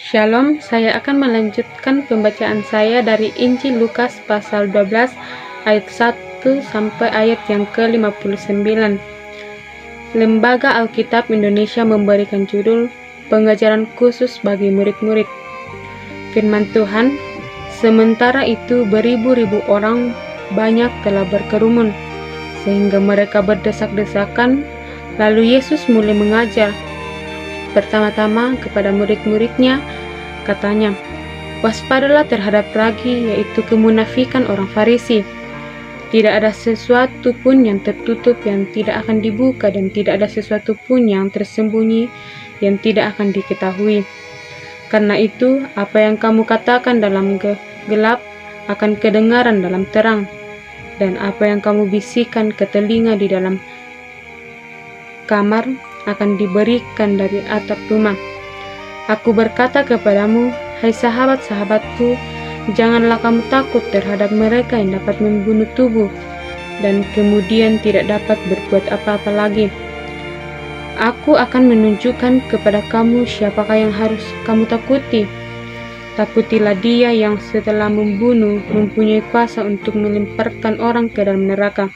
Shalom, saya akan melanjutkan pembacaan saya dari Injil Lukas pasal 12 ayat 1 sampai ayat yang ke-59. Lembaga Alkitab Indonesia memberikan judul Pengajaran Khusus bagi Murid-murid. Firman Tuhan, sementara itu beribu-ribu orang banyak telah berkerumun, sehingga mereka berdesak-desakan. Lalu Yesus mulai mengajar. Pertama-tama kepada murid-muridnya, katanya, waspadalah terhadap ragi, yaitu kemunafikan orang Farisi. Tidak ada sesuatu pun yang tertutup yang tidak akan dibuka, dan tidak ada sesuatu pun yang tersembunyi yang tidak akan diketahui. Karena itu, apa yang kamu katakan dalam gelap akan kedengaran dalam terang, dan apa yang kamu bisikan ke telinga di dalam kamar akan diberikan dari atap rumah. Aku berkata kepadamu, hai sahabat-sahabatku, janganlah kamu takut terhadap mereka yang dapat membunuh tubuh dan kemudian tidak dapat berbuat apa-apa lagi. Aku akan menunjukkan kepada kamu siapakah yang harus kamu takuti. Takutilah dia yang setelah membunuh mempunyai kuasa untuk melemparkan orang ke dalam neraka.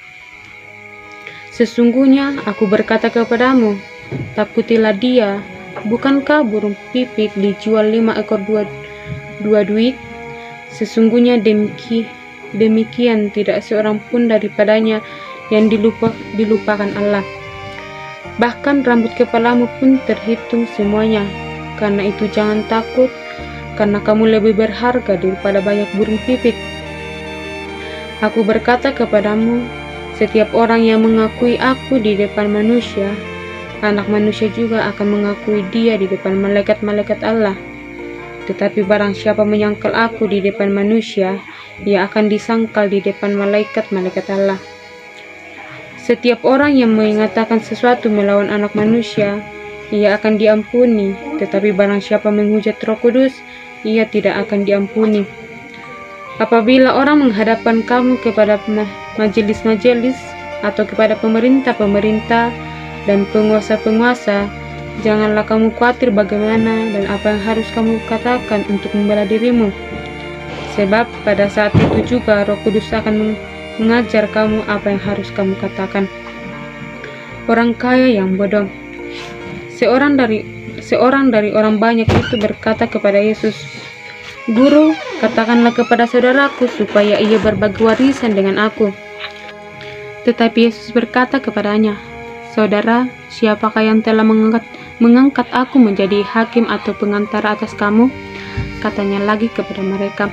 Sesungguhnya aku berkata kepadamu, takutilah dia. Bukankah burung pipit dijual 5 ekor 2 duit? Sesungguhnya demikian tidak seorang pun daripadanya yang dilupakan Allah. Bahkan rambut kepalamu pun terhitung semuanya. Karena itu jangan takut, karena kamu lebih berharga daripada banyak burung pipit. Aku berkata kepadamu, setiap orang yang mengakui aku di depan manusia, Anak Manusia juga akan mengakui dia di depan malaikat-malaikat Allah. Tetapi barang siapa menyangkal aku di depan manusia, ia akan disangkal di depan malaikat-malaikat Allah. Setiap orang yang mengatakan sesuatu melawan Anak Manusia, ia akan diampuni. Tetapi barang siapa menghujat Roh Kudus, ia tidak akan diampuni. Apabila orang menghadapkan kamu kepada majelis-majelis atau kepada pemerintah-pemerintah dan penguasa-penguasa, janganlah kamu khawatir bagaimana dan apa yang harus kamu katakan untuk membela dirimu. Sebab pada saat itu juga Roh Kudus akan mengajar kamu apa yang harus kamu katakan. Orang kaya yang bodoh. Seorang dari orang banyak itu berkata kepada Yesus, Guru, katakanlah kepada saudaraku supaya ia berbagi warisan dengan aku. Tetapi Yesus berkata kepadanya, Saudara, siapakah yang telah mengangkat aku menjadi hakim atau pengantara atas kamu? Katanya lagi kepada mereka,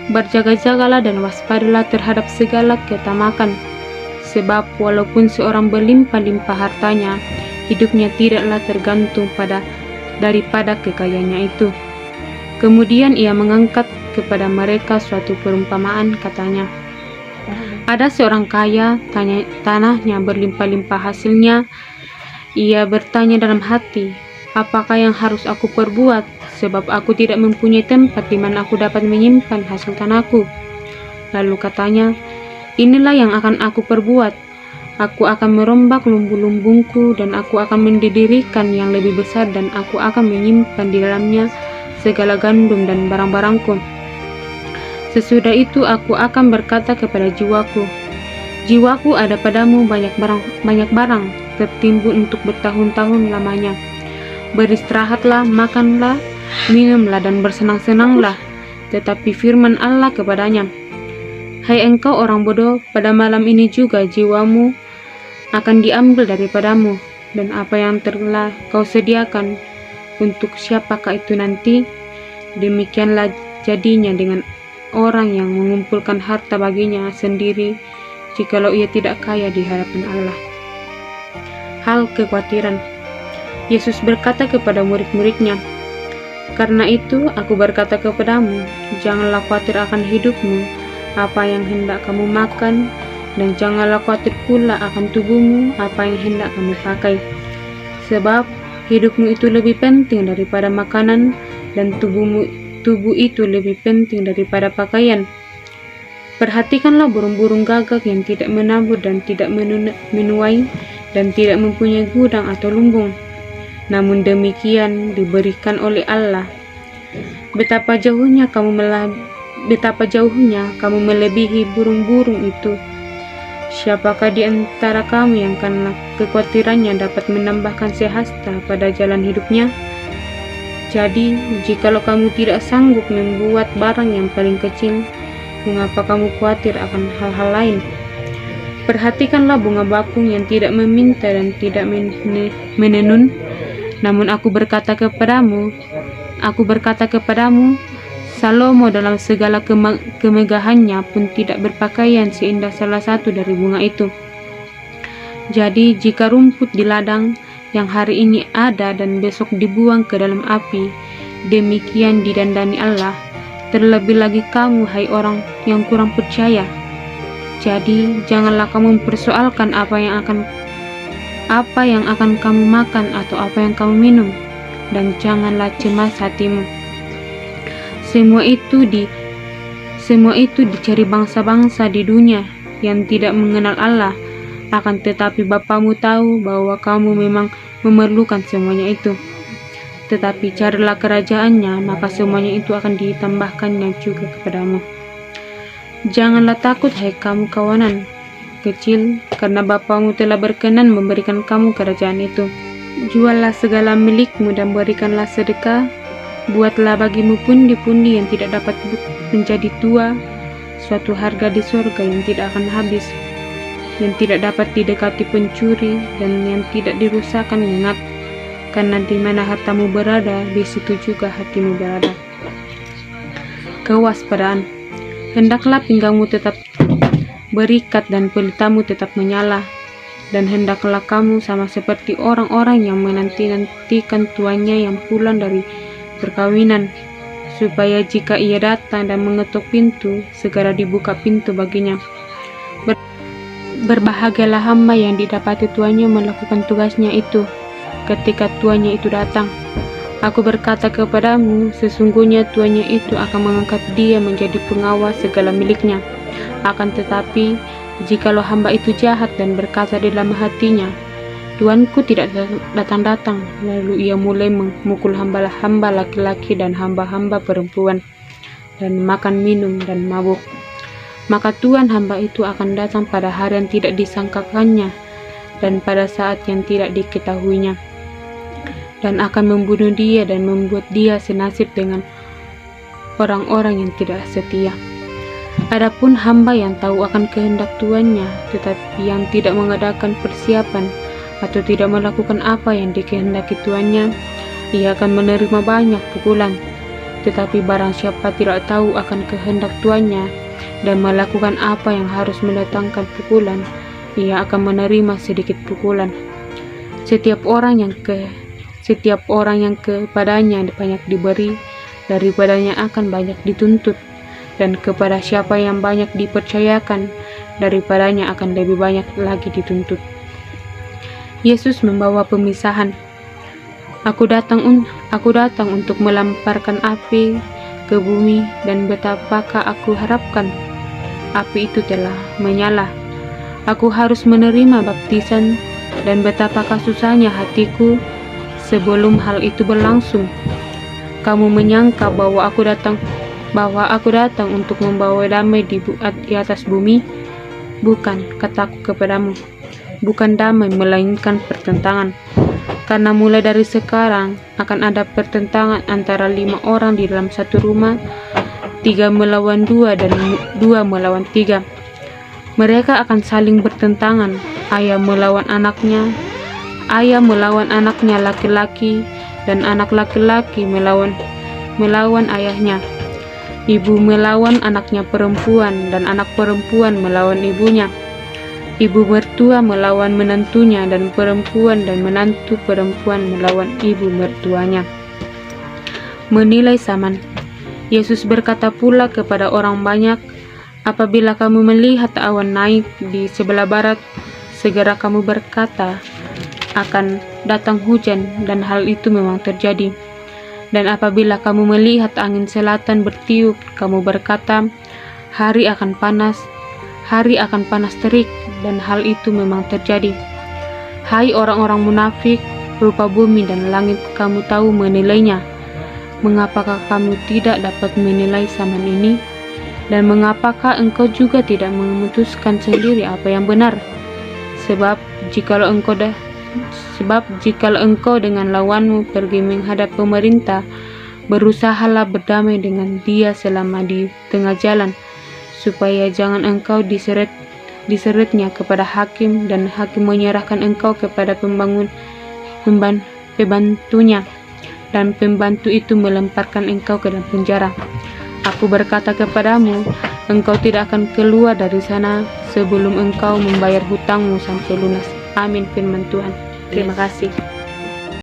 berjaga-jagalah dan waspadalah terhadap segala ketamakan. Sebab walaupun seorang berlimpah-limpah hartanya, hidupnya tidaklah tergantung daripada kekayaannya itu. Kemudian ia mengangkat kepada mereka suatu perumpamaan, katanya, ada seorang kaya, tanahnya berlimpah-limpah hasilnya. Ia bertanya dalam hati, apakah yang harus aku perbuat, sebab aku tidak mempunyai tempat di mana aku dapat menyimpan hasil tanahku. Lalu katanya, inilah yang akan aku perbuat. Aku akan merombak lumbu-lumbungku dan aku akan mendirikan yang lebih besar, dan aku akan menyimpan di dalamnya segala gandum dan barang-barangku. Sesudah itu aku akan berkata kepada jiwaku, jiwaku, ada padamu banyak barang tertimbun untuk bertahun-tahun lamanya. Beristirahatlah, makanlah, minumlah, dan bersenang-senanglah. Tetapi firman Allah kepadanya, hai engkau orang bodoh, pada malam ini juga jiwamu akan diambil daripadamu, dan apa yang telah kau sediakan untuk siapakah itu nanti? Demikianlah jadinya dengan orang yang mengumpulkan harta baginya sendiri, jikalau ia tidak kaya di hadapan Allah. Hal kekhawatiran. Yesus berkata kepada murid-muridnya, karena itu aku berkata kepadamu, janganlah khawatir akan hidupmu, apa yang hendak kamu makan, dan janganlah khawatir pula akan tubuhmu, apa yang hendak kamu pakai. Sebab hidupmu itu lebih penting daripada makanan, dan tubuh itu lebih penting daripada pakaian. Perhatikanlah burung-burung gagak yang tidak menabur dan tidak menuai dan tidak mempunyai gudang atau lumbung, namun demikian diberikan oleh Allah. Betapa jauhnya kamu melebihi burung-burung itu. Siapakah di antara kamu yang karena kekhawatirannya dapat menambahkan sehasta pada jalan hidupnya? Jadi, jikalau kamu tidak sanggup membuat barang yang paling kecil, mengapa kamu khawatir akan hal-hal lain? Perhatikanlah bunga bakung yang tidak meminta dan tidak menenun. Namun aku berkata kepadamu, Salomo dalam segala kemegahannya pun tidak berpakaian seindah salah satu dari bunga itu. Jadi jika rumput di ladang yang hari ini ada dan besok dibuang ke dalam api, demikian didandani Allah, terlebih lagi kamu, hai orang yang kurang percaya. Jadi janganlah kamu mempersoalkan apa yang akan kamu makan atau apa yang kamu minum, dan janganlah cemas hatimu. Semua itu dicari bangsa-bangsa di dunia yang tidak mengenal Allah, akan tetapi Bapamu tahu bahwa kamu memang memerlukan semuanya itu. Tetapi carilah kerajaannya, maka semuanya itu akan ditambahkannya juga kepadamu. Janganlah takut, hai kamu kawanan kecil, karena Bapamu telah berkenan memberikan kamu kerajaan itu. Juallah segala milikmu dan berikanlah sedekah. Buatlah bagimu pundi-pundi yang tidak dapat menjadi tua, suatu harga di surga yang tidak akan habis, yang tidak dapat didekati pencuri, dan yang tidak dirusakkan ingat, karena di mana hartamu berada, di situ juga hatimu berada. Kewaspadaan. Hendaklah pinggangmu tetap berikat dan pelitamu tetap menyala, dan hendaklah kamu sama seperti orang-orang yang menanti-nantikan tuannya yang pulang dari perkawinan, supaya jika ia datang dan mengetuk pintu, segera dibuka pintu baginya. Berbahagialah hamba yang didapati tuannya melakukan tugasnya itu ketika tuannya itu datang. Aku berkata kepadamu, sesungguhnya tuannya itu akan mengangkat dia menjadi pengawas segala miliknya. Akan tetapi, jikalau hamba itu jahat dan berkata di dalam hatinya, Tuanku tidak datang-datang, lalu ia mulai memukul hamba-hamba laki-laki dan hamba-hamba perempuan, dan makan minum dan mabuk, maka Tuhan hamba itu akan datang pada hari yang tidak disangkakannya dan pada saat yang tidak diketahuinya, dan akan membunuh dia dan membuat dia senasib dengan orang-orang yang tidak setia. Adapun hamba yang tahu akan kehendak tuannya, tetapi yang tidak mengadakan persiapan atau tidak melakukan apa yang dikehendaki tuannya, ia akan menerima banyak pukulan. Tetapi barang siapa tidak tahu akan kehendak tuannya dan melakukan apa yang harus mendatangkan pukulan, ia akan menerima sedikit pukulan. Setiap orang yang kepadanya banyak diberi, daripadanya akan banyak dituntut, dan kepada siapa yang banyak dipercayakan, daripadanya akan lebih banyak lagi dituntut. Yesus membawa pemisahan. Aku datang untuk melamparkan api ke bumi, dan betapakah aku harapkan api itu telah menyala. Aku harus menerima baptisan, dan betapakah susahnya hatiku sebelum hal itu berlangsung. Kamu menyangka bahwa aku datang untuk membawa damai di atas bumi? Bukan, kataku kepadamu, bukan damai melainkan pertentangan. Karena mulai dari sekarang akan ada pertentangan antara 5 orang di dalam satu rumah, 3 melawan 2 dan 2 melawan 3. Mereka akan saling bertentangan, ayah melawan anaknya laki-laki, dan anak laki-laki melawan ayahnya, ibu melawan anaknya perempuan, dan anak perempuan melawan ibunya, ibu mertua melawan menantunya, dan perempuan dan menantu perempuan melawan ibu mertuanya. Menilai zaman. Yesus berkata pula kepada orang banyak, apabila kamu melihat awan naik di sebelah barat, segera kamu berkata, akan datang hujan, dan hal itu memang terjadi. Dan apabila kamu melihat angin selatan bertiup, kamu berkata, hari akan panas terik, dan hal itu memang terjadi. Hai orang-orang munafik, rupa bumi dan langit kamu tahu menilainya. Mengapakah kamu tidak dapat menilai zaman ini? Dan mengapakah engkau juga tidak memutuskan sendiri apa yang benar? Sebab jikalau engkau dengan lawanmu pergi menghadap pemerintah, berusahalah berdamai dengan dia selama di tengah jalan, supaya jangan engkau diseretnya kepada hakim, dan hakim menyerahkan engkau kepada pembantunya, dan pembantu itu melemparkan engkau ke dalam penjara. Aku berkata kepadamu, engkau tidak akan keluar dari sana sebelum engkau membayar hutangmu sampai lunas. Amin, firman Tuhan. Terima kasih.